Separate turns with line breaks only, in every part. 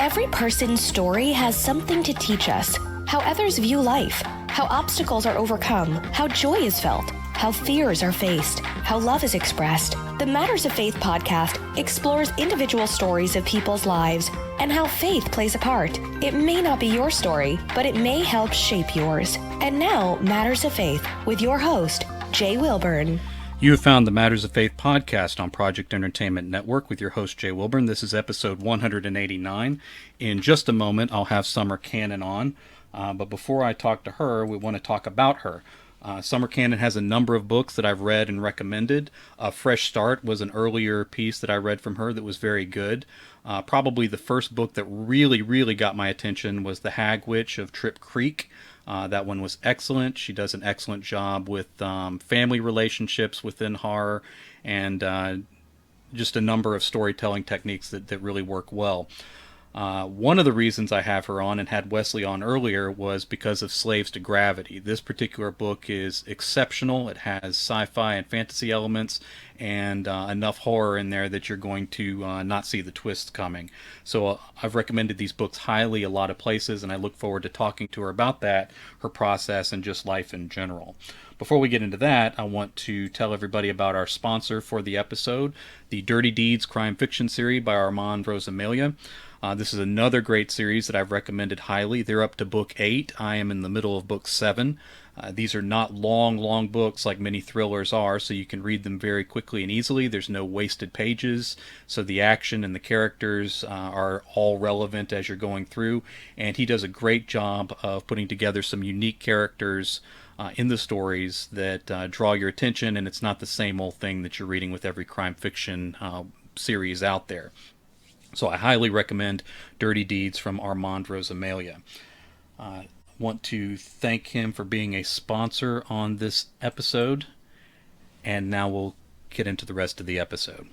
Every person's story has something to teach us. How others view life, how obstacles are overcome, how joy is felt, how fears are faced, how love is expressed. The Matters of Faith podcast explores individual stories of people's lives and how faith plays a part. It may not be your story, but it may help shape yours. And now, Matters of Faith with your host, Jay Wilburn.
You have found the Matters of Faith podcast on Project Entertainment Network with your host, Jay Wilburn. This is episode 189. In just a moment, I'll have Summer Canon on. But before I talk to her, we want to talk about her. Summer Canon has a number of books that I've read and recommended. Fresh Start was an earlier piece that I read from her that was very good. Probably the first book that really got my attention was The Hag Witch of Trip Creek. That one was excellent. She does an excellent job with family relationships within horror and just a number of storytelling techniques that really work well. One of the reasons I have her on and had Wesley on earlier was because of Slaves to Gravity. This particular book is exceptional. It has sci-fi and fantasy elements and enough horror in there that you're going to not see the twists coming. So I've recommended these books highly a lot of places, and I look forward to talking to her about that, her process, and just life in general. Before we get into that, I want to tell everybody about our sponsor for the episode, the Dirty Deeds Crime Fiction series by Armand Rosamilia. This is another great series that I've recommended highly. They're up to book 8. I am in the middle of book 7. These are not long books like many thrillers are, so you can read them very quickly and easily. There's no wasted pages, so the action and the characters are all relevant as you're going through. And he does a great job of putting together some unique characters in the stories that draw your attention, and it's not the same old thing that you're reading with every crime fiction series out there. So I highly recommend Dirty Deeds from Armand Rosamilia. I want to thank him for being a sponsor on this episode, and now we'll get into the rest of the episode.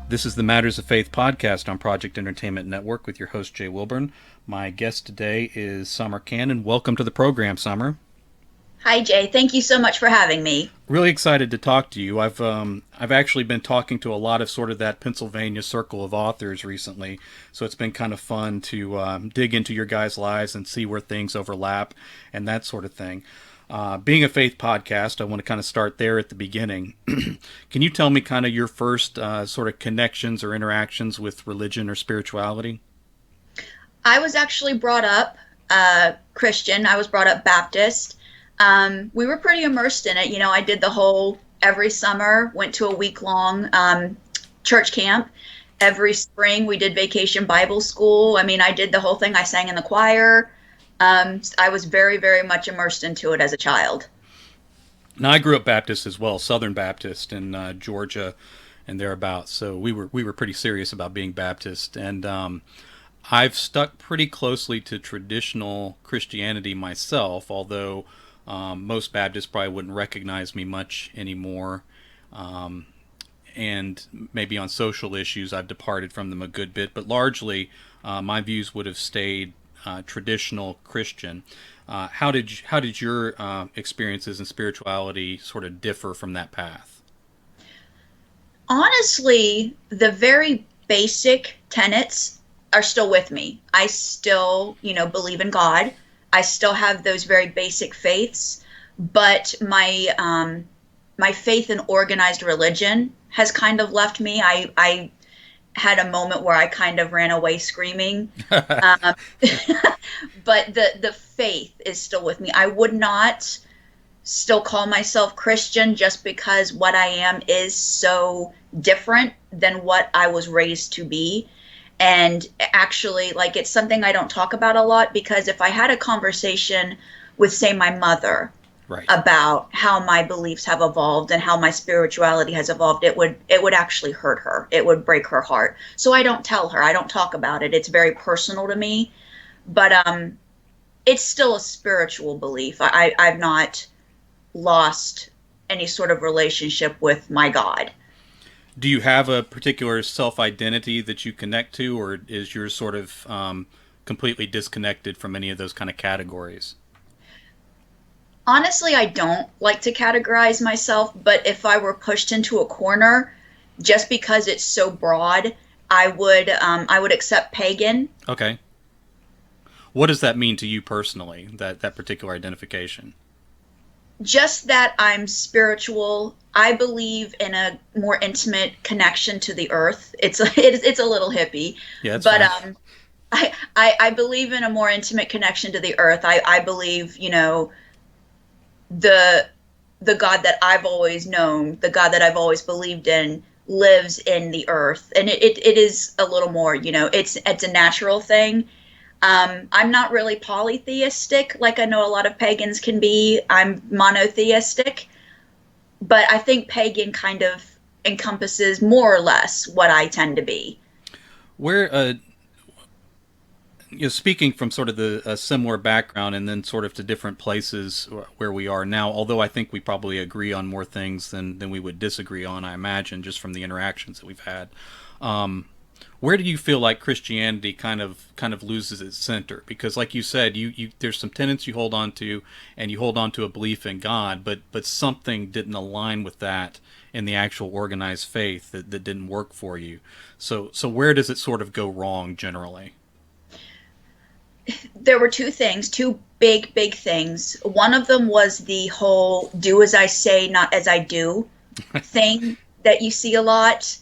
This is the Matters of Faith podcast on Project Entertainment Network with your host, Jay Wilburn. My guest today is Summer Canon. Welcome to the program, Summer.
Hi, Jay. Thank you so much for having me.
Really excited to talk to you. I've actually been talking to a lot of sort of that Pennsylvania circle of authors recently, so it's been kind of fun to dig into your guys' lives and see where things overlap and that sort of thing. Being a faith podcast, I want to kind of start there at the beginning. Can you tell me kind of your first sort of connections or interactions with religion or spirituality?
I was actually brought up Christian. I was brought up Baptist. We were pretty immersed in it. You know, I did the whole every summer, went to a week-long church camp. Every spring, we did vacation Bible school. I mean, I did the whole thing. I sang in the choir. I was very much immersed into it as a child.
Now, I grew up Baptist as well, Southern Baptist in Georgia and thereabouts. So we were pretty serious about being Baptist. And I've stuck pretty closely to traditional Christianity myself, although most Baptists probably wouldn't recognize me much anymore. And maybe on social issues, I've departed from them a good bit. But largely, my views would have stayed traditional Christian. How did your experiences in spirituality sort of differ from that path?
Honestly, the very basic tenets are still with me. I still, believe in God. I still have those very basic faiths, but my faith in organized religion has kind of left me. I had a moment where I kind of ran away screaming, but the faith is still with me. I would not still call myself Christian just because what I am is so different than what I was raised to be. And actually, like, it's something I don't talk about a lot, because if I had a conversation with, say, my mother
right.
about how my beliefs have evolved and how my spirituality has evolved, it would actually hurt her. It would break her heart. So I don't tell her. I don't talk about it. It's very personal to me. But it's still a spiritual belief. I've not lost any sort of relationship with my God.
Do you have a particular self-identity that you connect to, or is yours sort of completely disconnected from any of those kind of categories?
Honestly, I don't like to categorize myself, but if I were pushed into a corner, just because it's so broad, I would accept pagan.
Okay. What does that mean to you personally, that particular identification?
Just that I'm spiritual. I believe in a more intimate connection to the earth. It's a little hippie,
Yeah, that's
but
fine.
I believe in a more intimate connection to the earth. I believe, the the God that I've always known, the God that I've always believed in, lives in the earth, and it is a little more, it's a natural thing. I'm not really polytheistic like I know a lot of pagans can be. I'm monotheistic, but I think pagan kind of encompasses more or less what I tend to be.
Where speaking from sort of the similar background and then sort of to different places where we are now, although I think we probably agree on more things than we would disagree on, I imagine, just from the interactions that we've had. Where do you feel like Christianity kind of loses its center? Because, like you said, you there's some tenets you hold on to, and you hold on to a belief in God, but something didn't align with that in the actual organized faith that didn't work for you. So where does it sort of go wrong generally?
There were two things, two big things. One of them was the whole do as I say, not as I do thing that you see a lot.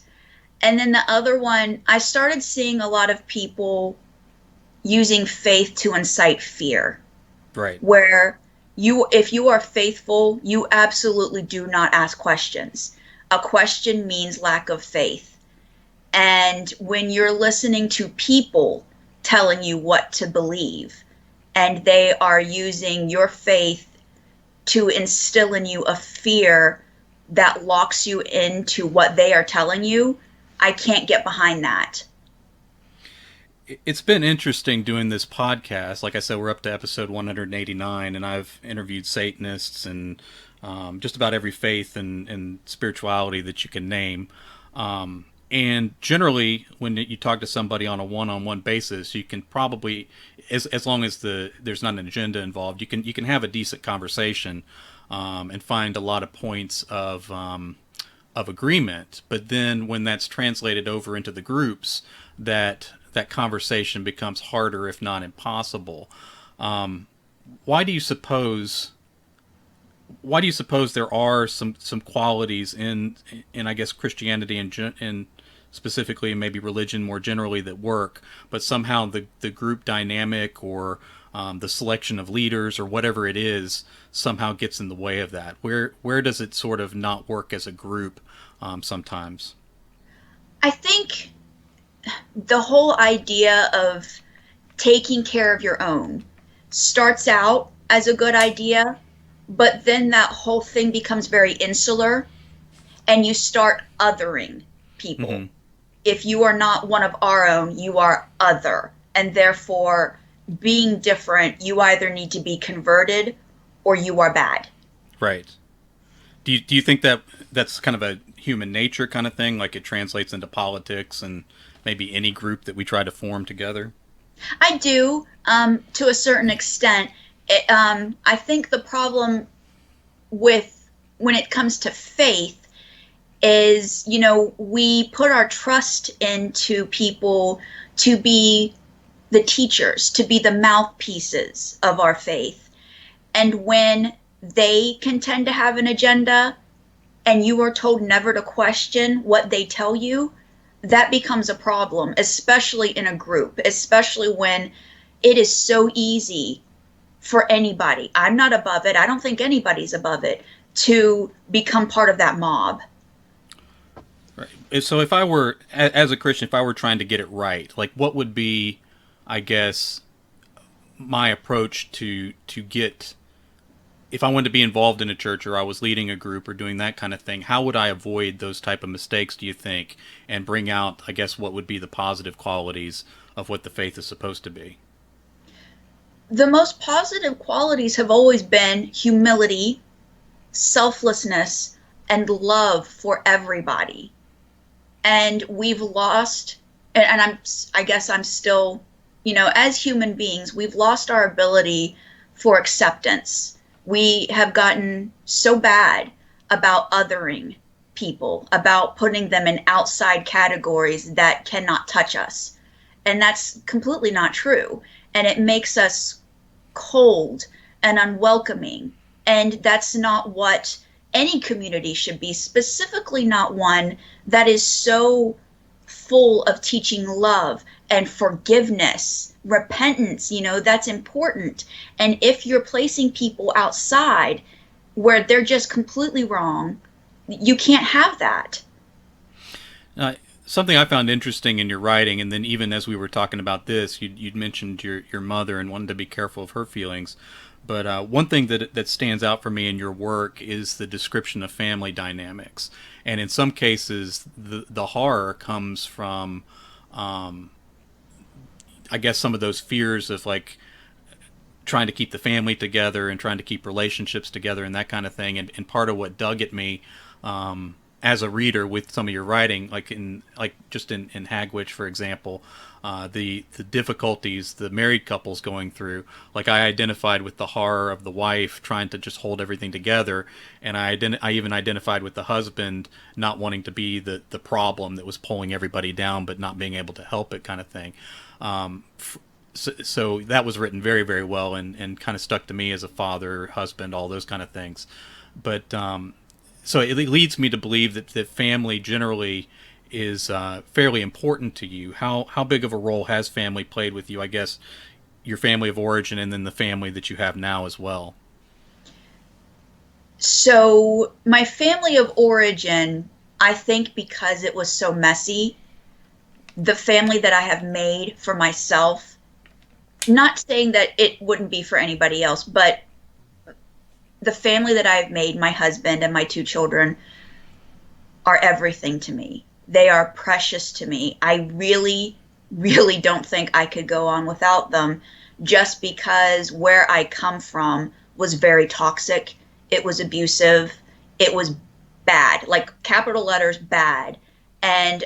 And then the other one, I started seeing a lot of people using faith to incite fear,
Right.
where if you are faithful, you absolutely do not ask questions. A question means lack of faith. And when you're listening to people telling you what to believe, and they are using your faith to instill in you a fear that locks you into what they are telling you, I can't get behind that.
It's been interesting doing this podcast. Like I said, we're up to episode 189, and I've interviewed Satanists and just about every faith and spirituality that you can name. And generally, when you talk to somebody on a one-on-one basis, you can probably, as long as there's not an agenda involved, you can have a decent conversation and find a lot of points of agreement. But then when that's translated over into the groups, that conversation becomes harder, if not impossible. Why do you suppose? Why do you suppose there are some qualities in I guess Christianity and specifically and maybe religion more generally that work, but somehow the group dynamic or the selection of leaders or whatever it is somehow gets in the way of that? Where does it sort of not work as a group sometimes?
I think the whole idea of taking care of your own starts out as a good idea, but then that whole thing becomes very insular and you start othering people.
Mm-hmm.
If you are not one of our own, you are other. And therefore, being different, you either need to be converted or you are bad.
Right. Do you think that that's kind of a human nature kind of thing, like it translates into politics and maybe any group that we try to form together?
I do, to a certain extent. I think the problem with when it comes to faith is, we put our trust into people to be the teachers, to be the mouthpieces of our faith. And when they can tend to have an agenda and you are told never to question what they tell you, that becomes a problem, especially in a group, especially when it is so easy for anybody. I'm not above it. I don't think anybody's above it to become part of that mob.
Right. So if I were, as a Christian, if I were trying to get it right, like what would be, I guess, my approach to get, if I wanted to be involved in a church or I was leading a group or doing that kind of thing, how would I avoid those type of mistakes, do you think, and bring out, I guess, what would be the positive qualities of what the faith is supposed to be?
The most positive qualities have always been humility, selflessness, and love for everybody. And we've lost, and I guess I'm still, as human beings, we've lost our ability for acceptance. We have gotten so bad about othering people, about putting them in outside categories that cannot touch us. And that's completely not true. And it makes us cold and unwelcoming. And that's not what any community should be, specifically not one that is so full of teaching love and forgiveness, repentance, that's important. And if you're placing people outside where they're just completely wrong, you can't have that.
Something I found interesting in your writing, and then even as we were talking about this, you'd mentioned your mother and wanted to be careful of her feelings. But one thing that stands out for me in your work is the description of family dynamics, and in some cases, the horror comes from, I guess, some of those fears of like trying to keep the family together and trying to keep relationships together and that kind of thing. And part of what dug at me as a reader with some of your writing, like in Hagwitch, for example, the difficulties the married couples going through. Like I identified with the horror of the wife trying to just hold everything together, and I even identified with the husband not wanting to be the problem that was pulling everybody down, but not being able to help it, kind of thing. So that was written very, very well and kind of stuck to me as a father, husband, all those kind of things. But so it leads me to believe that family generally is fairly important to you. How big of a role has family played with you? I guess your family of origin and then the family that you have now as well.
So my family of origin, I think because it was so messy, the family that I have made for myself, not saying that it wouldn't be for anybody else, but the family that I've made, my husband and my 2 children, are everything to me. They are precious to me. I really, really don't think I could go on without them, just because where I come from was very toxic. It was abusive. It was bad, like capital letters bad. And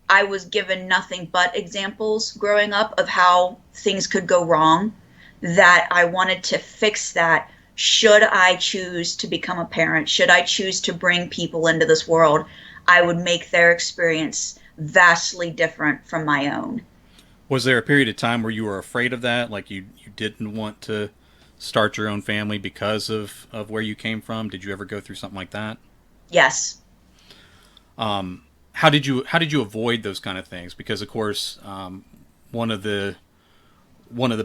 I was given nothing but examples growing up of how things could go wrong, that I wanted to fix that. Should I choose to become a parent, should I choose to bring people into this world, I would make their experience vastly different from my own.
Was there a period of time where you were afraid of that? Like you didn't want to start your own family because of where you came from? Did you ever go through something like that?
Yes.
How did you avoid those kind of things? Because of course, one of the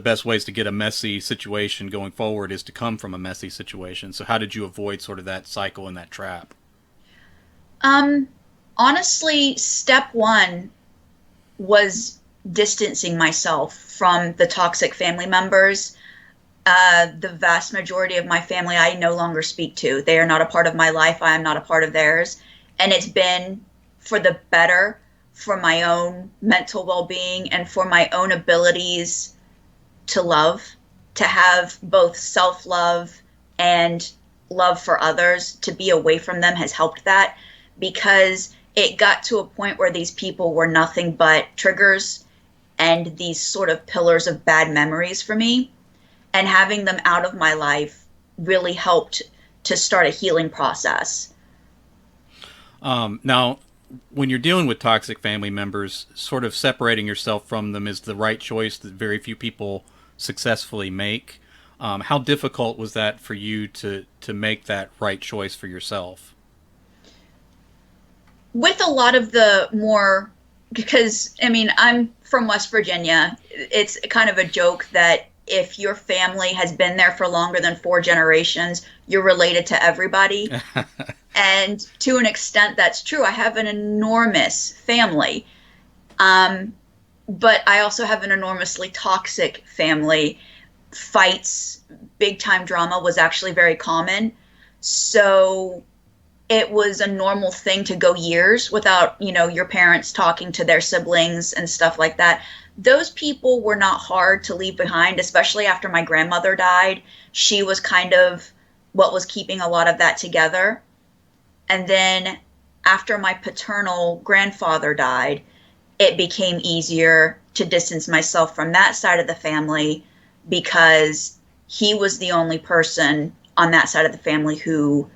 best ways to get a messy situation going forward is to come from a messy situation. So how did you avoid sort of that cycle and that trap?
Honestly, step 1 was distancing myself from the toxic family members. The vast majority of my family I no longer speak to. They are not a part of my life. I am not a part of theirs. And it's been for the better, for my own mental well-being and for my own abilities to love, to have both self-love and love for others. To be away from them has helped that, because it got to a point where these people were nothing but triggers and these sort of pillars of bad memories for me. And having them out of my life really helped to start a healing process.
Now, when you're dealing with toxic family members, sort of separating yourself from them is the right choice that very few people successfully make. How difficult was that for you to make that right choice for yourself?
With a lot of the more, because I mean, I'm from West Virginia. It's kind of a joke that if your family has been there for longer than 4 generations, you're related to everybody. And to an extent, that's true. I have an enormous family. But I also have an enormously toxic family. Fights, big time drama was actually very common. So it was a normal thing to go years without, your parents talking to their siblings and stuff like that. Those people were not hard to leave behind, especially after my grandmother died. She was kind of what was keeping a lot of that together. And then after my paternal grandfather died, it became easier to distance myself from that side of the family, because he was the only person on that side of the family who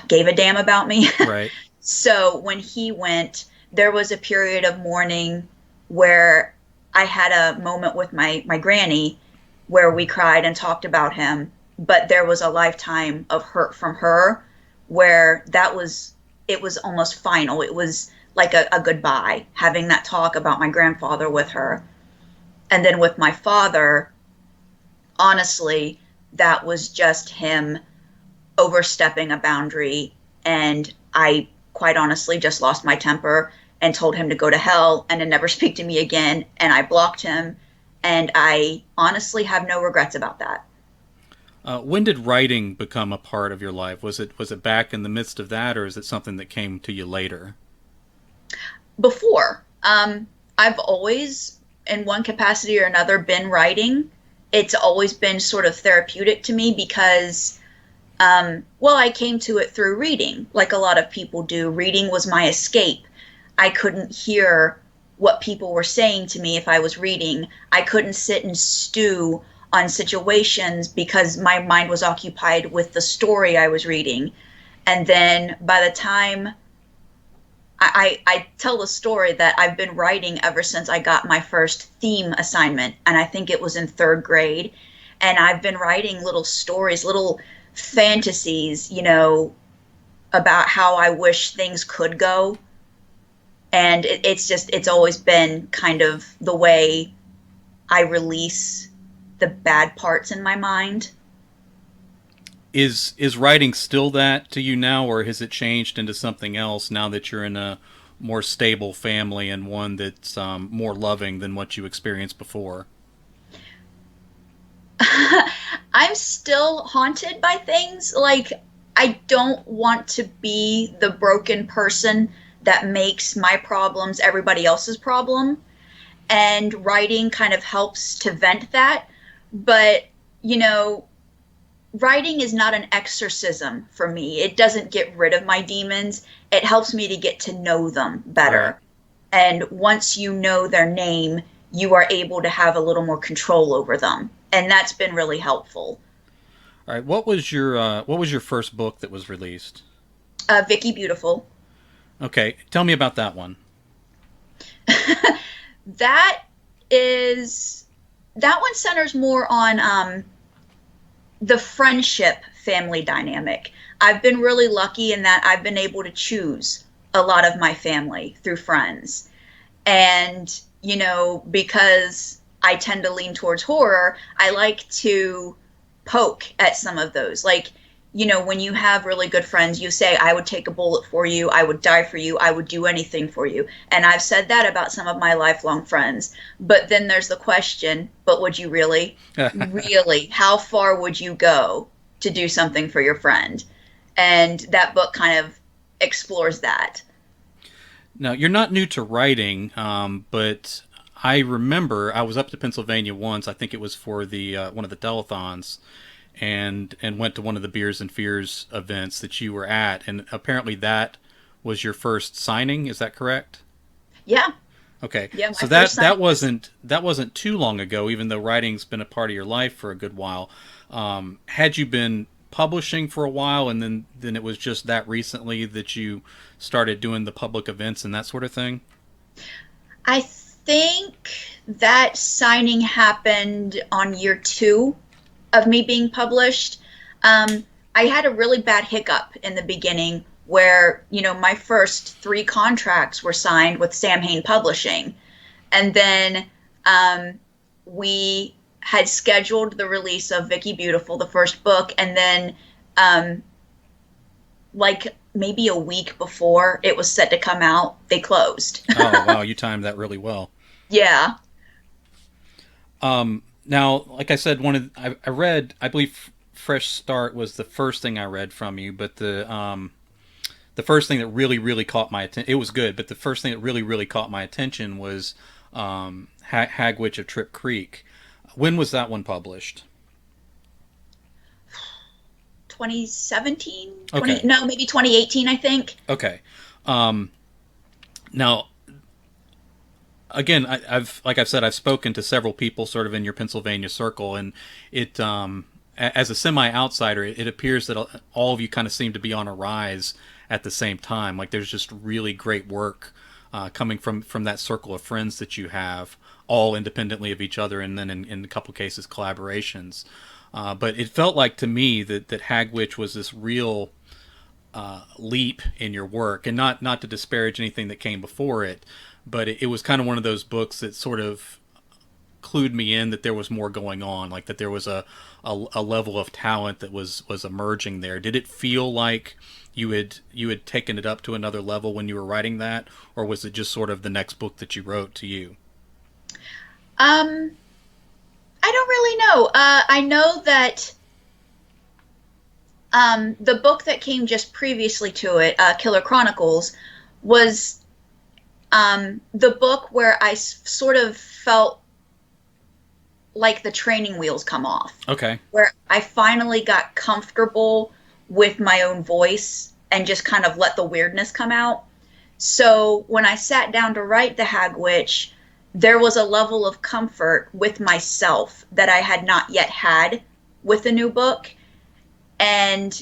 gave a damn about me.
Right.
So when he went, there was a period of mourning where I had a moment with my granny where we cried and talked about him, but there was a lifetime of hurt from her where it was almost final. It was like a goodbye, having that talk about my grandfather with her. And then with my father, honestly, that was just him overstepping a boundary. And I quite honestly just lost my temper and told him to go to hell and to never speak to me again. And I blocked him. And I honestly have no regrets about that.
When did writing become a part of your life? Was it back in the midst of that, or is it something that came to you later?
Before, I've always, in one capacity or another, been writing. It's always been sort of therapeutic to me because, well, I came to it through reading, like a lot of people do. Reading was my escape. I couldn't hear what people were saying to me if I was reading. I couldn't sit and stew on situations because my mind was occupied with the story I was reading. And then by the time I tell the story that I've been writing ever since I got my first theme assignment, and I think it was in third grade. And I've been writing little stories, little fantasies, about how I wish things could go. And it's always been kind of the way I release the bad parts in my mind.
Is writing still that to you now, or has it changed into something else now that you're in a more stable family and one that's more loving than what you experienced before?
I'm still haunted by things. Like, I don't want to be the broken person that makes my problems everybody else's problem. And writing kind of helps to vent that. But, writing is not an exorcism for me. It doesn't get rid of my demons. It helps me to get to know them better. Right. And once you know their name, you are able to have a little more control over them. And that's been really helpful.
All right. What was your first book that was released?
Vicky Beautiful.
Okay. Tell me about that one.
That one centers more on the friendship family dynamic. I've been really lucky in that I've been able to choose a lot of my family through friends. And, because I tend to lean towards horror, I like to poke at some of those. Like, when you have really good friends, you say, I would take a bullet for you, I would die for you, I would do anything for you. And I've said that about some of my lifelong friends. But then there's the question, but would you really? Really? How far would you go to do something for your friend? And that book kind of explores that.
Now, you're not new to writing, but I remember I was up to Pennsylvania once. I think it was for the one of the telethons, and went to one of the Beers and Fears events that you were at, and apparently that was your first signing. Is that correct?
Yeah.
Okay.
Yeah,
so that wasn't too long ago, even though writing's been a part of your life for a good while. Had you been publishing for a while, and then it was just that recently that you started doing the public events and that sort of thing?
I think that signing happened on year 2 of me being published. I had a really bad hiccup in the beginning where, my first 3 contracts were signed with Sam Hain Publishing. And then we had scheduled the release of Vicky Beautiful, the first book, and then like maybe a week before it was set to come out, they closed.
Oh, wow, you timed that really well.
Yeah.
Now, like I said, I read, I believe Fresh Start was the first thing I read from you, but the first thing that really, really caught my attention, it was good, but the first thing that really, really caught my attention was Hag Witch of Trip Creek. When was that one published?
2017?
Okay.
No, maybe 2018, I think.
Okay. Now, again, like I've said, I've spoken to several people sort of in your Pennsylvania circle, and it as a semi-outsider, it appears that all of you kind of seem to be on a rise at the same time. Like there's just really great work coming from that circle of friends that you have, all independently of each other, and then in a couple cases collaborations. But it felt like to me that Hagwitch was this real leap in your work, and not to disparage anything that came before it, but it was kind of one of those books that sort of clued me in that there was more going on, like that there was a level of talent that was emerging there. Did it feel like you had taken it up to another level when you were writing that, or was it just sort of the next book that you wrote to you?
I don't really know. I know that the book that came just previously to it, Killer Chronicles, was the book where I sort of felt like the training wheels come off.
Okay.
Where I finally got comfortable with my own voice and just kind of let the weirdness come out. So when I sat down to write The Hagwitch, there was a level of comfort with myself that I had not yet had with the new book. And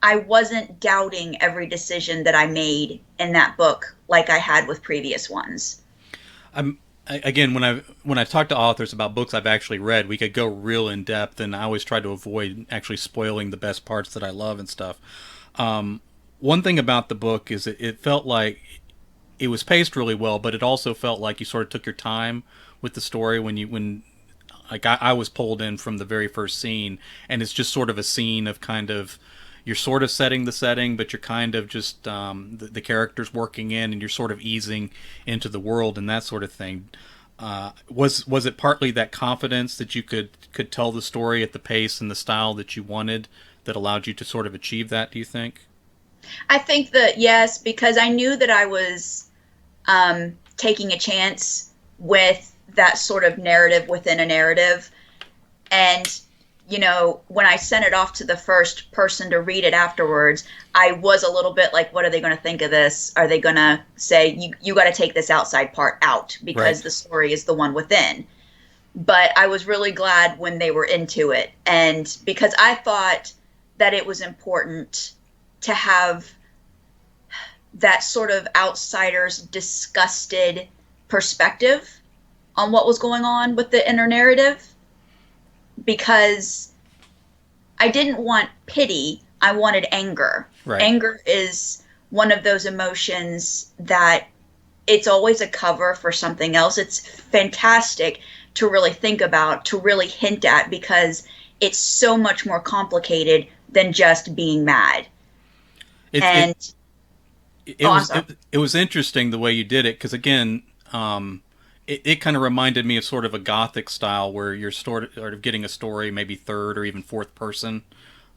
I wasn't doubting every decision that I made in that book like I had with previous ones.
Again, when I talk to authors about books I've actually read, we could go real in depth, and I always try to avoid actually spoiling the best parts that I love and stuff. One thing about the book is it felt like it was paced really well, but it also felt like you sort of took your time with the story when like I was pulled in from the very first scene, and it's just sort of a scene of kind of, you're sort of setting the setting, but you're kind of just the characters working in, and you're sort of easing into the world and that sort of thing. Was it partly that confidence that you could tell the story at the pace and the style that you wanted that allowed you to sort of achieve that, do you think?
I think that yes, because I knew that I was taking a chance with that sort of narrative within a narrative. And, you know, when I sent it off to the first person to read it afterwards, I was a little bit like, what are they going to think of this? Are they going to say, you got to take this outside part out because
Right.
the story is the one within? But I was really glad when they were into it. And because I thought that it was important to have that sort of outsider's disgusted perspective on what was going on with the inner narrative, because I didn't want pity, I wanted anger.
Right.
Anger is one of those emotions that it's always a cover for something else. It's fantastic to really think about, to really hint at, because it's so much more complicated than just being mad.
It was interesting the way you did it, because again, it kind of reminded me of sort of a Gothic style where you're sort of getting a story maybe third or even fourth person,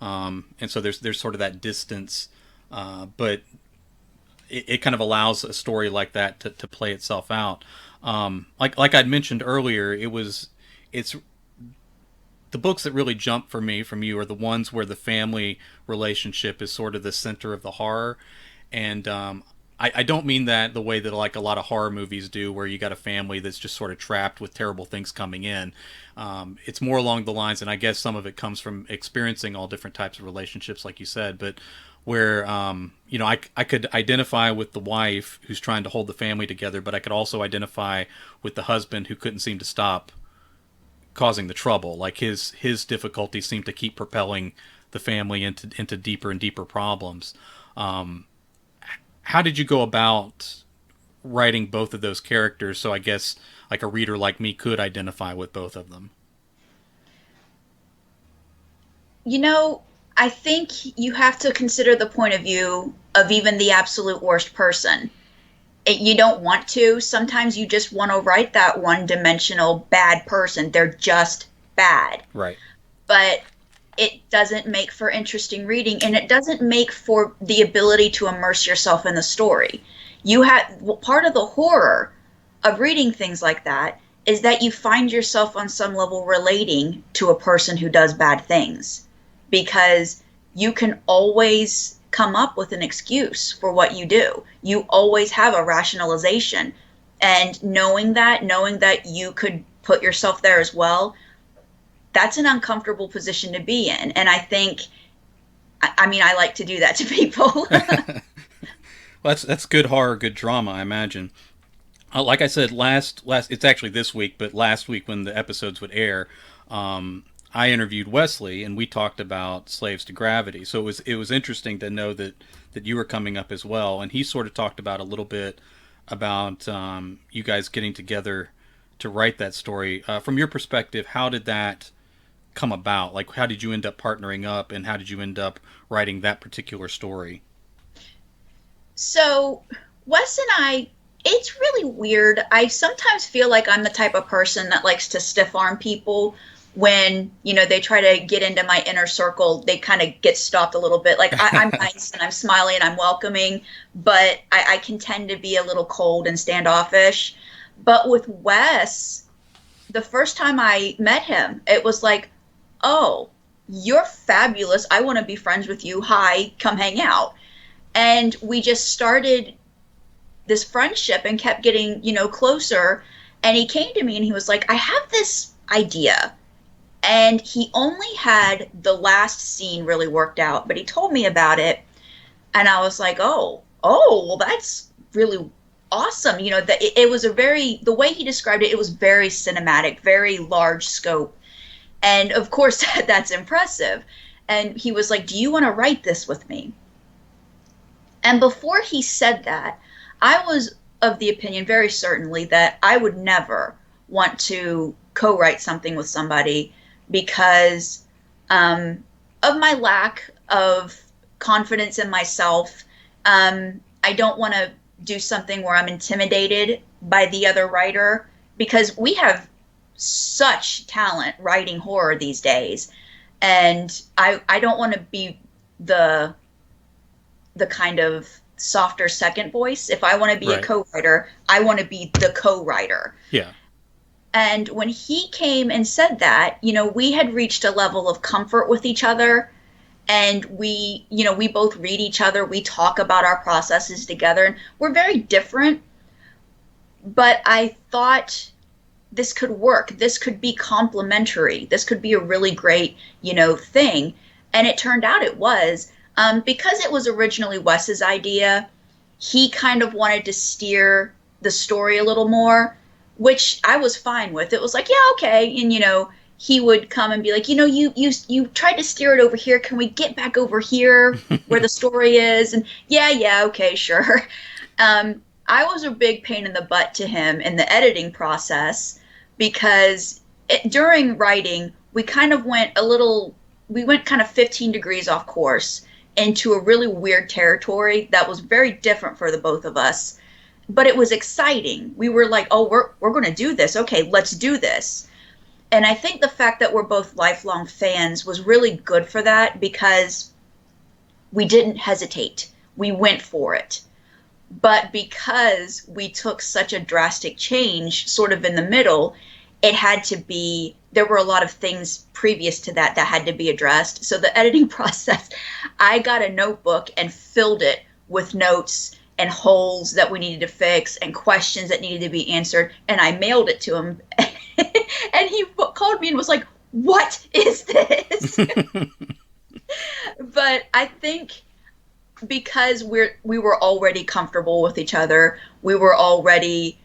and so there's sort of that distance, but it kind of allows a story like that to play itself out. Like I'd mentioned earlier, it's the books that really jump for me from you are the ones where the family relationship is sort of the center of the horror. And I don't mean that the way that like a lot of horror movies do, where you got a family that's just sort of trapped with terrible things coming in. It's more along the lines, and I guess some of it comes from experiencing all different types of relationships, like you said, but where, you know, I could identify with the wife who's trying to hold the family together, but I could also identify with the husband who couldn't seem to stop causing the trouble. Like his difficulties seemed to keep propelling the family into deeper and deeper problems. How did you go about writing both of those characters, so I guess like a reader like me could identify with both of them?
You know, I think you have to consider the point of view of even the absolute worst person. You don't want to. Sometimes you just want to write that one-dimensional bad person. They're just bad.
Right.
But it doesn't make for interesting reading, and it doesn't make for the ability to immerse yourself in the story. Part of the horror of reading things like that is that you find yourself on some level relating to a person who does bad things, because you can always come up with an excuse for what you do. You always have a rationalization, and knowing that you could put yourself there as well, that's an uncomfortable position to be in. And I think, I mean, I like to do that to people.
Well, that's good horror, good drama, I imagine. Like I said, last it's actually this week, but last week when the episodes would air, I interviewed Wesley and we talked about Slaves to Gravity. So it was interesting to know that you were coming up as well, and he sort of talked about a little bit about you guys getting together to write that story. From your perspective, how did that come about? Like, how did you end up partnering up, and how did you end up writing that particular story?
So, Wes and I, it's really weird. I sometimes feel like I'm the type of person that likes to stiff arm people when, they try to get into my inner circle. They kind of get stopped a little bit. Like, I'm nice and I'm smiling and I'm welcoming, but I can tend to be a little cold and standoffish. But with Wes, the first time I met him, it was like, oh, you're fabulous. I want to be friends with you. Hi, come hang out. And we just started this friendship and kept getting, closer. And he came to me and he was like, I have this idea. And he only had the last scene really worked out, but he told me about it. And I was like, well, that's really awesome. It was the way he described it, it was very cinematic, very large scope. And of course, that's impressive. And he was like, do you want to write this with me? And before he said that, I was of the opinion, very certainly, that I would never want to co-write something with somebody because of my lack of confidence in myself. I don't want to do something where I'm intimidated by the other writer, because we have such talent writing horror these days. And I don't want to be the kind of softer second voice. If I want to be
Right.
a co-writer, I want to be the co-writer.
Yeah.
And when he came and said that, we had reached a level of comfort with each other, and we both read each other, we talk about our processes together, and we're very different, but I thought this could work. This could be complementary. This could be a really great, thing. And it turned out it was. Because it was originally Wes's idea, he kind of wanted to steer the story a little more, which I was fine with. It was like, yeah, okay. And, he would come and be like, you tried to steer it over here. Can we get back over here where the story is? And yeah, okay, sure. I was a big pain in the butt to him in the editing process, because during writing, we went kind of 15 degrees off course into a really weird territory that was very different for the both of us, but it was exciting. We were like, oh, we're going to do this. Okay, let's do this. And I think the fact that we're both lifelong fans was really good for that, because we didn't hesitate. We went for it. But because we took such a drastic change sort of in the middle, there were a lot of things previous to that had to be addressed. So the editing process, I got a notebook and filled it with notes and holes that we needed to fix and questions that needed to be answered. And I mailed it to him. And he called me and was like, what is this? But I think because we were already comfortable with each other, we were already,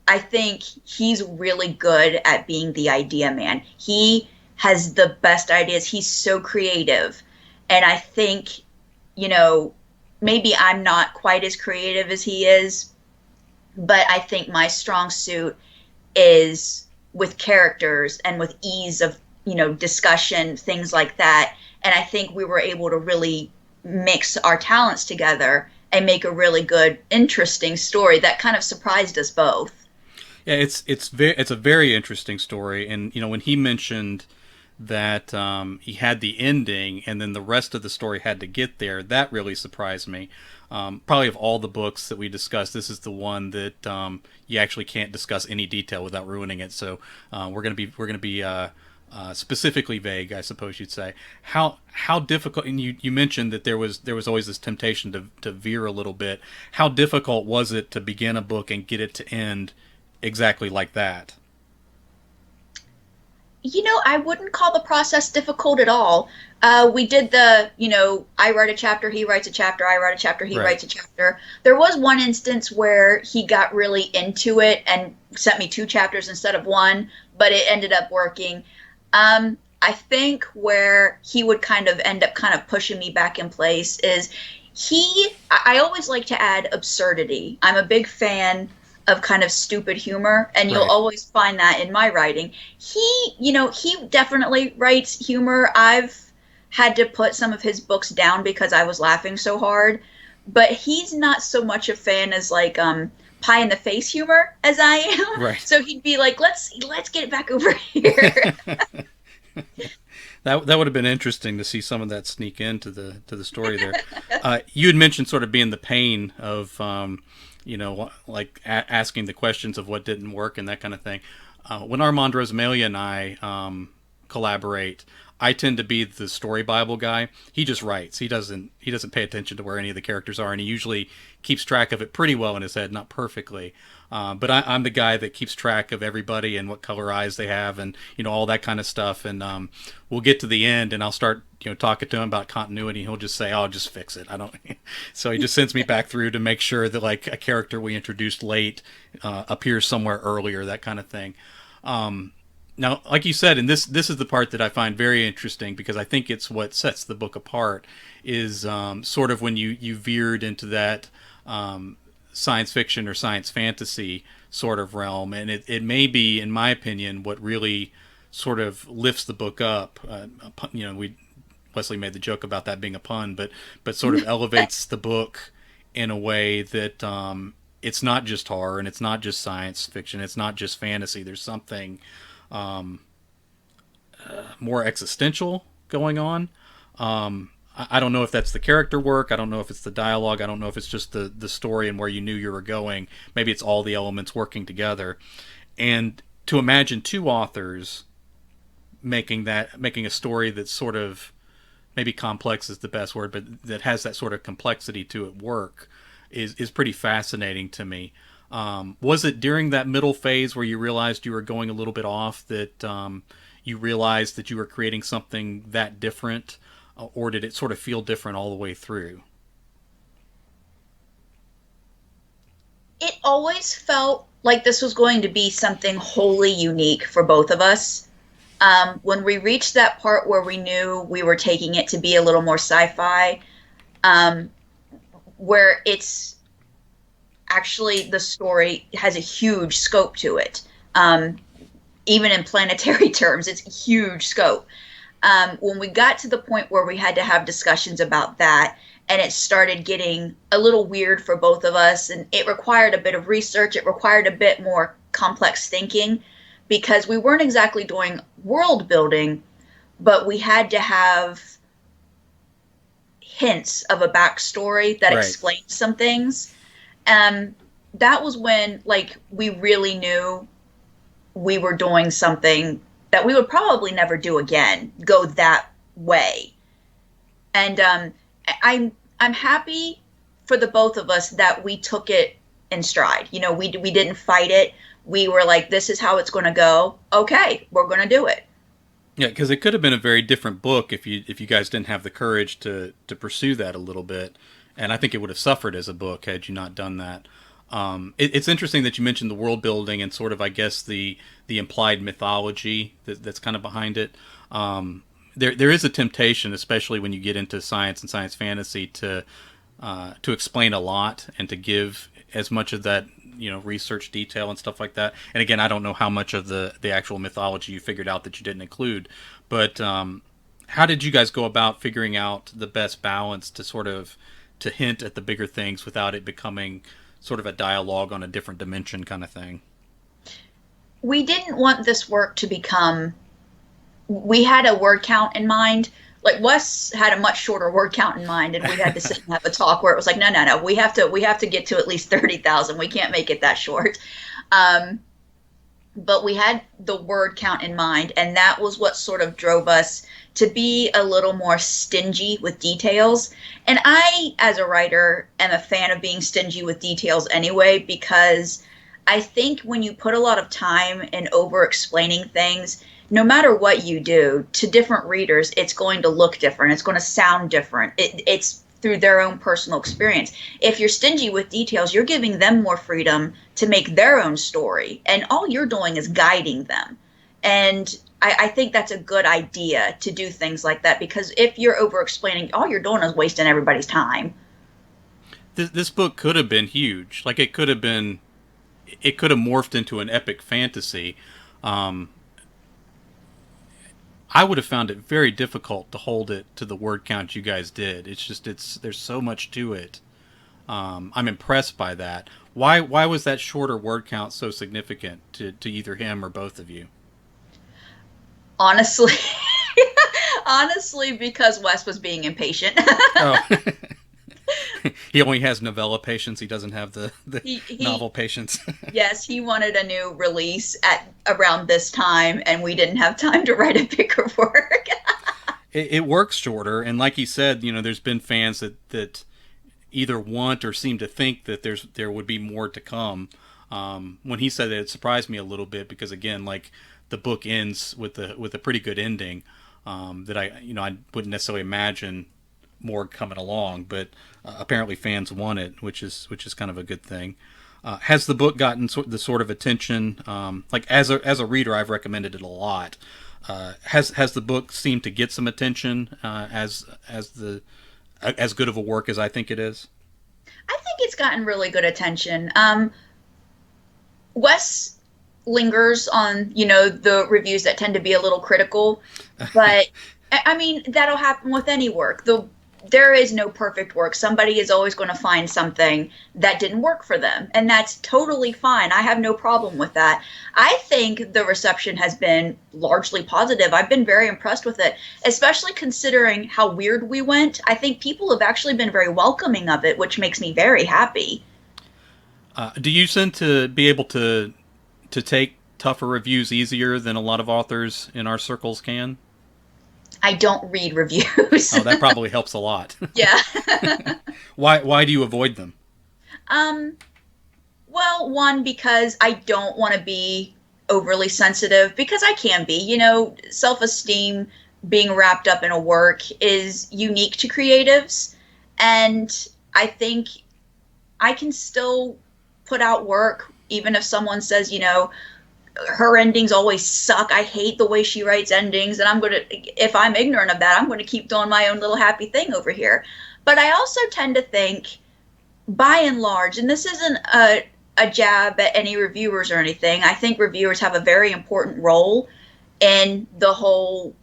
I think he's really good at being the idea man. He has the best ideas. He's so creative. And I think, maybe I'm not quite as creative as he is, but I think my strong suit is with characters and with ease of, discussion, things like that. And I think we were able to really mix our talents together and make a really good, interesting story that kind of surprised us both.
Yeah, it's a very interesting story, and when he mentioned that he had the ending and then the rest of the story had to get there, that really surprised me. Probably of all the books that we discussed, this is the one that you actually can't discuss any detail without ruining it. So we're gonna be specifically vague, I suppose you'd say. How difficult? And you mentioned that there was always this temptation to veer a little bit. How difficult was it to begin a book and get it to end exactly like that?
I wouldn't call the process difficult at all. We did I write a chapter, he writes a chapter, I write a chapter, he
Right.
writes a chapter. There was one instance where he got really into it and sent me 2 chapters instead of one, but it ended up working. I think where he would kind of end up kind of pushing me back in place is I always like to add absurdity. I'm a big fan of kind of stupid humor, and you'll
Right.
always find that in my writing. He definitely writes humor. I've had to put some of his books down because I was laughing so hard, but he's not so much a fan as like pie in the face humor as I am.
Right.
So he'd be like, let's get it back over here.
That would have been interesting to see some of that sneak into the story there. You had mentioned sort of being the pain of like asking the questions of what didn't work and that kind of thing. When Armand Rosamalia and I collaborate, I tend to be the story Bible guy. He just writes. He doesn't pay attention to where any of the characters are, and he usually keeps track of it pretty well in his head, not perfectly. But I'm the guy that keeps track of everybody and what color eyes they have, and all that kind of stuff. And we'll get to the end, and I'll start talking to him about continuity. He'll just say, "Oh, just fix it." I don't. So he just sends me back through to make sure that like a character we introduced late appears somewhere earlier, that kind of thing. Now, like you said, and this is the part that I find very interesting because I think it's what sets the book apart is sort of when you veered into that science fiction or science fantasy sort of realm, and it may be, in my opinion, what really sort of lifts the book up. Wesley made the joke about that being a pun, but sort of elevates the book in a way that it's not just horror and it's not just science fiction, it's not just fantasy. There's something more existential going on. I don't know if that's the character work. I don't know if it's the dialogue. I don't know if it's just the story and where you knew you were going. Maybe it's all the elements working together. And to imagine two authors making a story that's sort of, maybe complex is the best word, but that has that sort of complexity to it work is pretty fascinating to me. Was it during that middle phase where you realized you were going a little bit off that you realized that you were creating something that different, or did it sort of feel different all the way through?
It always felt like this was going to be something wholly unique for both of us. When we reached that part where we knew we were taking it to be a little more sci-fi, where it's actually the story has a huge scope to it. Even in planetary terms, it's a huge scope. When we got to the point where we had to have discussions about that, and it started getting a little weird for both of us, and it required a bit of research, it required a bit more complex thinking, because we weren't exactly doing world building, but we had to have hints of a backstory that
Right.
explained some things. That was when, like, we really knew we were doing something that we would probably never do again, go that way. And I'm happy for the both of us that we took it in stride. We didn't fight it. We were like, this is how it's going to go. Okay, we're going to do it.
Yeah, because it could have been a very different book if you guys didn't have the courage to pursue that a little bit, and I think it would have suffered as a book had you not done that. It's interesting that you mentioned the world building and sort of, I guess, the implied mythology that's kind of behind it. There is a temptation, especially when you get into science and science fantasy, to explain a lot and to give as much of that research detail and stuff like that. And again, I don't know how much of the actual mythology you figured out that you didn't include, but how did you guys go about figuring out the best balance to sort of to hint at the bigger things without it becoming sort of a dialogue on a different dimension kind of thing?
We didn't want this work to become, we had a word count in mind. Like, Wes had a much shorter word count in mind, and we had to sit and have a talk where it was like, no, we have to get to at least 30,000. We can't make it that short. But we had the word count in mind, and that was what sort of drove us to be a little more stingy with details. And I, as a writer, am a fan of being stingy with details anyway, because I think when you put a lot of time in over explaining things, no matter what you do to different readers, it's going to look different. It's going to sound different. It's through their own personal experience. If you're stingy with details, you're giving them more freedom to make their own story. And all you're doing is guiding them. And I think that's a good idea to do things like that, because if you're over explaining, all you're doing is wasting everybody's time.
This book could have been huge. Like it could have morphed into an epic fantasy. I would have found it very difficult to hold it to the word count you guys did. There's so much to it. I'm impressed by that. Why was that shorter word count so significant to either him or both of you?
Honestly, honestly, because Wes was being impatient.
Oh. He only has novella patience. He doesn't have the novel patience.
Yes, he wanted a new release at around this time, and we didn't have time to write a bigger work.
It works shorter, and like he said, there's been fans that either want or seem to think that there would be more to come. When he said it surprised me a little bit, because again, like the book ends with a pretty good ending, that I wouldn't necessarily imagine more coming along, but apparently fans want it, which is kind of a good thing. Has the book gotten the sort of attention? Like as a reader, I've recommended it a lot. Has the book seemed to get some attention as good of a work as I think it is?
I think it's gotten really good attention. Wes lingers on, the reviews that tend to be a little critical, but I mean, that'll happen with any work. There is no perfect work. Somebody is always going to find something that didn't work for them, and that's totally fine. I have no problem with that. I think the reception has been largely positive. I've been very impressed with it, especially considering how weird we went. I think people have actually been very welcoming of it, which makes me very happy.
Do you tend to be able to take tougher reviews easier than a lot of authors in our circles can?
I don't read reviews.
Oh, that probably helps a lot.
Yeah.
Why do you avoid them?
Well, one, because I don't want to be overly sensitive, because I can be. Self-esteem being wrapped up in a work is unique to creatives, and I think I can still put out work even if someone says, her endings always suck. I hate the way she writes endings, and if I'm ignorant of that, I'm going to keep doing my own little happy thing over here. But I also tend to think, by and large, and this isn't a jab at any reviewers or anything, I think reviewers have a very important role in the whole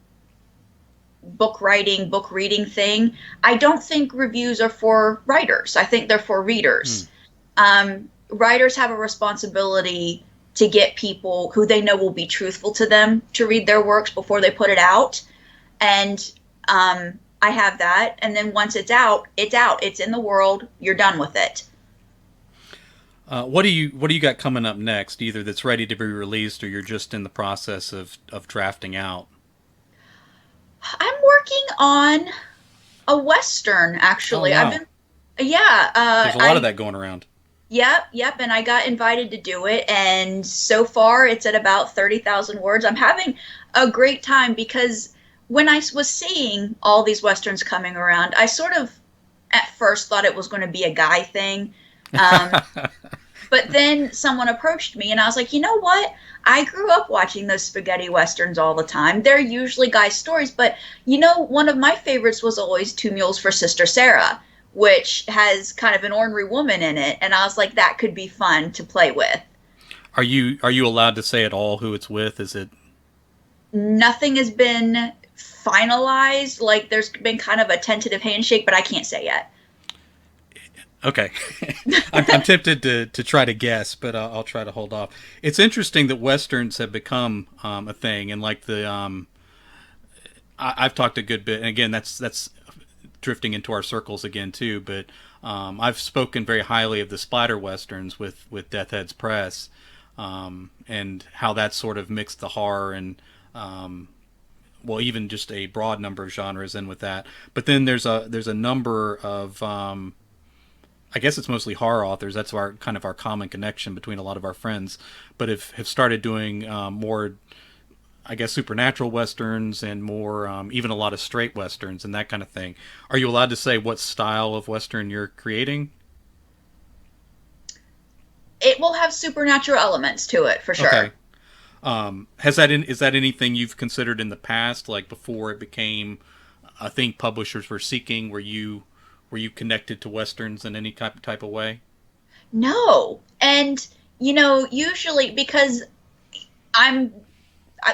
book writing, book reading thing. I don't think reviews are for writers. I think they're for readers. Writers have a responsibility to get people who they know will be truthful to them to read their works before they put it out. And I have that. And then once it's out, it's out. It's in the world. You're done with it.
What do you got coming up next, either that's ready to be released or you're just in the process of drafting out?
I'm working on a Western, actually.
Oh, wow. There's a lot of that going around.
Yep, and I got invited to do it, and so far it's at about 30,000 words. I'm having a great time, because when I was seeing all these Westerns coming around, I sort of, at first, thought it was going to be a guy thing. But then someone approached me, and I was like, you know what? I grew up watching those spaghetti Westerns all the time. They're usually guy stories, but, one of my favorites was always Two Mules for Sister Sarah, which has kind of an ornery woman in it, and I was like, that could be fun to play with.
Are you allowed to say at all who it's with? Is it?
Nothing has been finalized. Like, there's been kind of a tentative handshake, but I can't say yet.
Okay. I'm tempted to try to guess, but I'll try to hold off. It's interesting that Westerns have become a thing, and like I've talked a good bit, and again, that's drifting into our circles again too, but I've spoken very highly of the splatter Westerns with Death Heads Press, and how that sort of mixed the horror and even just a broad number of genres in with that. But then there's a number of I guess it's mostly horror authors. That's our common connection between a lot of our friends, but have started doing more I guess, supernatural westerns and more, even a lot of straight westerns and that kind of thing. Are you allowed to say what style of western you're creating?
It will have supernatural elements to it for
Okay.
sure.
Is that anything you've considered in the past, like before it became a thing publishers were seeking? Were you connected to westerns in any type of way?
No. And, usually because I'm,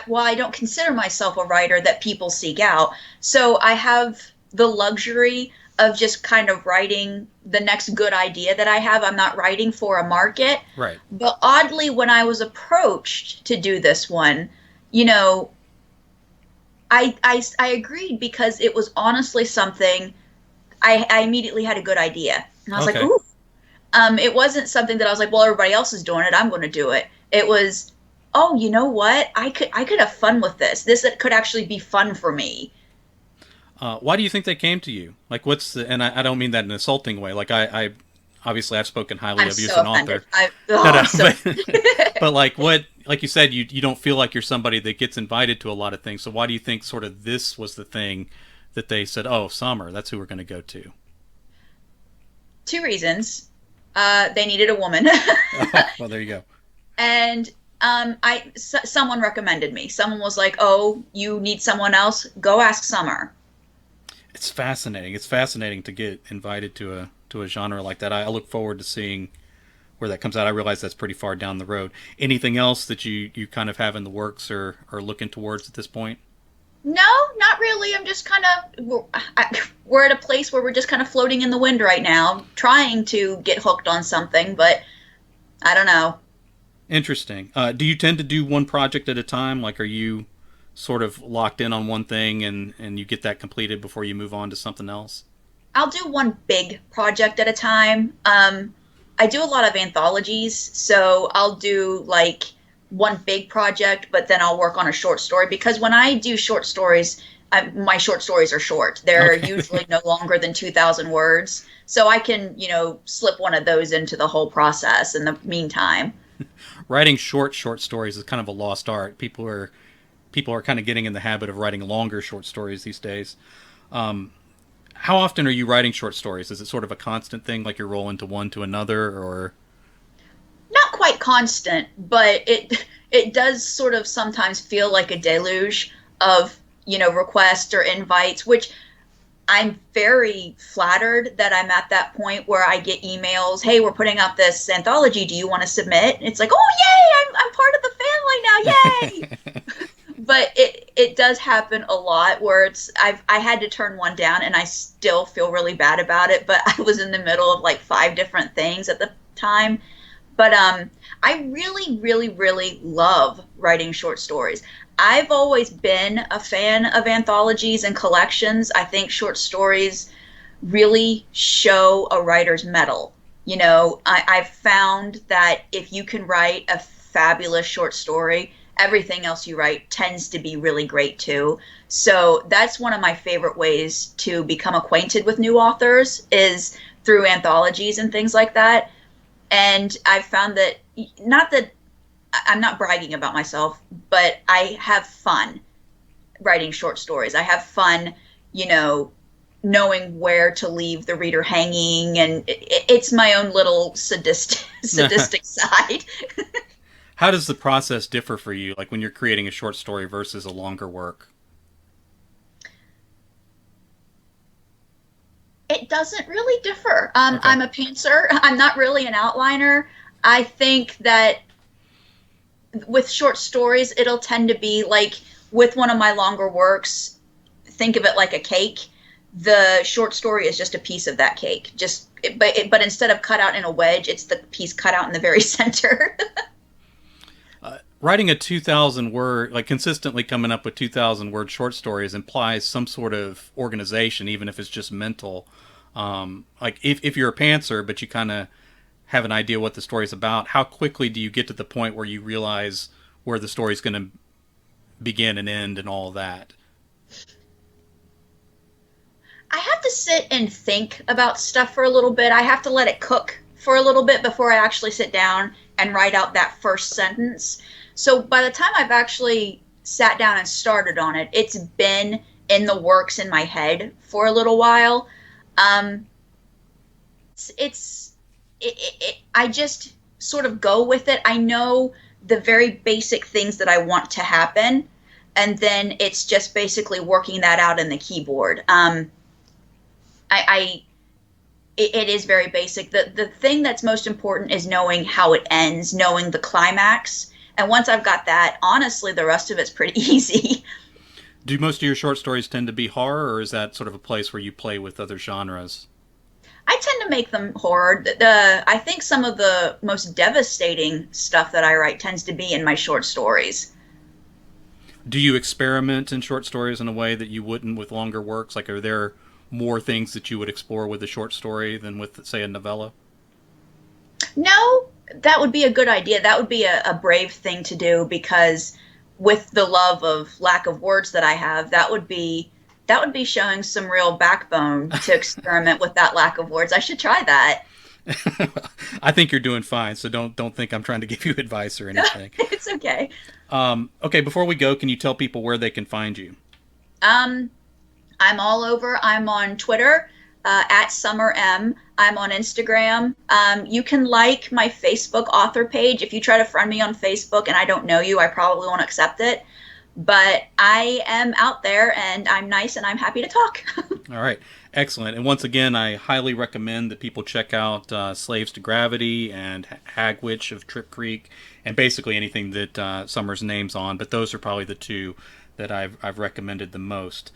well, I don't consider myself a writer that people seek out. So I have the luxury of just kind of writing the next good idea that I have. I'm not writing for a market.
Right.
But oddly, when I was approached to do this one, you know, I agreed because it was honestly something I immediately had a good idea. And I was like,
Okay.
ooh. It wasn't something that I was like, well, everybody else is doing it, I'm going to do it. It was, oh, you know what? I could have fun with this. This could actually be fun for me.
Why do you think they came to you? Like, what's the? And I don't mean that in an insulting way. Like, I obviously I've spoken highly
I'm
of you as
so
an
offended.
author. No, no,
I'm so
but like what? Like you said, you don't feel like you're somebody that gets invited to a lot of things. So why do you think sort of this was the thing that they said, oh, Summer, that's who we're going to go to?
two reasons. They needed a woman,
Well, there you go.
and someone recommended me. Someone was like, "Oh, you need someone else? Go ask Summer."
It's fascinating. It's fascinating to get invited to a genre like that. I look forward to seeing where that comes out. I realize that's pretty far down the road. Anything else that you kind of have in the works or looking towards at this point?
No, not really. I'm just kind of we're at a place where we're just kind of floating in the wind right now, trying to get hooked on something, but I don't know.
Interesting. Do you tend to do one project at a time? Like, are you sort of locked in on one thing and you get that completed before you move on to something else?
I'll do one big project at a time. I do a lot of anthologies, so I'll do like one big project, but then I'll work on a short story because when I do short stories, my short stories are short. They're
Okay.
usually no longer than 2,000 words, so I can, slip one of those into the whole process in the meantime.
Writing short stories is kind of a lost art. People are kind of getting in the habit of writing longer short stories these days. How often are you writing short stories? Is it sort of a constant thing, like you're rolling to one to another, or?
Not quite constant, but it does sort of sometimes feel like a deluge of, requests or invites, which I'm very flattered that I'm at that point where I get emails, hey, we're putting out this anthology. Do you want to submit? And it's like, oh, yay, I'm part of the family now. Yay. But it does happen a lot where I had to turn one down and I still feel really bad about it. But I was in the middle of like 5 different things at the time. But I really, really, really love writing short stories. I've always been a fan of anthologies and collections. I think short stories really show a writer's mettle. I've found that if you can write a fabulous short story, everything else you write tends to be really great too. So that's one of my favorite ways to become acquainted with new authors is through anthologies and things like that. And I've found that, not that I'm not bragging about myself, but I have fun writing short stories. I have fun, knowing where to leave the reader hanging, and it's my own little sadistic side.
How does the process differ for you, like when you're creating a short story versus a longer work?
It doesn't really differ.
Okay.
I'm a pantser. I'm not really an outliner. I think that with short stories, it'll tend to be like with one of my longer works, think of it like a cake. The short story is just a piece of that cake. But instead of cut out in a wedge, it's the piece cut out in the very center.
Writing a 2,000 word, like consistently coming up with 2,000 word short stories implies some sort of organization, even if it's just mental. Like if you're a pantser, but you kind of have an idea what the story's about, how quickly do you get to the point where you realize where the story's going to begin and end and all of that?
I have to sit and think about stuff for a little bit. I have to let it cook for a little bit before I actually sit down and write out that first sentence. So by the time I've actually sat down and started on it. It's been in the works in my head for a little while. Um, I just sort of go with it. I know the very basic things that I want to happen, and then it's just basically working that out in the keyboard. I it is very basic. The thing that's most important is knowing how it ends, knowing the climax. And once I've got that, honestly, the rest of it's pretty easy.
Do most of your short stories tend to be horror, or is that sort of a place where you play with other genres?
I tend to make them horror. I think some of the most devastating stuff that I write tends to be in my short stories.
Do you experiment in short stories in a way that you wouldn't with longer works? Like, are there more things that you would explore with a short story than with, say, a novella?
No, that would be a good idea. That would be a brave thing to do, because with the love of lack of words that I have, that would be showing some real backbone to experiment with that lack of words. I should try that.
I think you're doing fine, so don't think I'm trying to give you advice or anything.
It's okay.
Okay, before we go, can you tell people where they can find you?
Um, I'm all over. I'm on Twitter at Summer M. I'm on Instagram. You can like my Facebook author page. If you try to friend me on Facebook and I don't know you, I probably won't accept it. But I am out there, and I'm nice, and I'm happy to talk.
All right, excellent. And once again, I highly recommend that people check out Slaves to Gravity and Hagwitch of Trip Creek, and basically anything that Summer's name's on. But those are probably the two that I've recommended the most.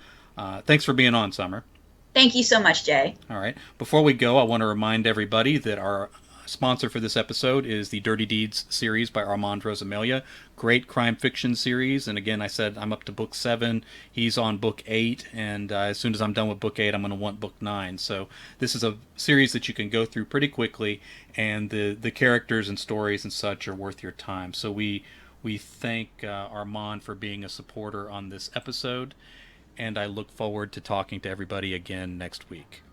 Thanks for being on, Summer.
Thank you so much, Jay.
All right. Before we go, I want to remind everybody that our sponsor for this episode is the Dirty Deeds series by Armand Rosamilia. Great crime fiction series. And again, I said I'm up to book 7. He's on book 8. And as soon as I'm done with book 8, I'm going to want book 9. So this is a series that you can go through pretty quickly. And the characters and stories and such are worth your time. So we thank Armand for being a supporter on this episode. And I look forward to talking to everybody again next week.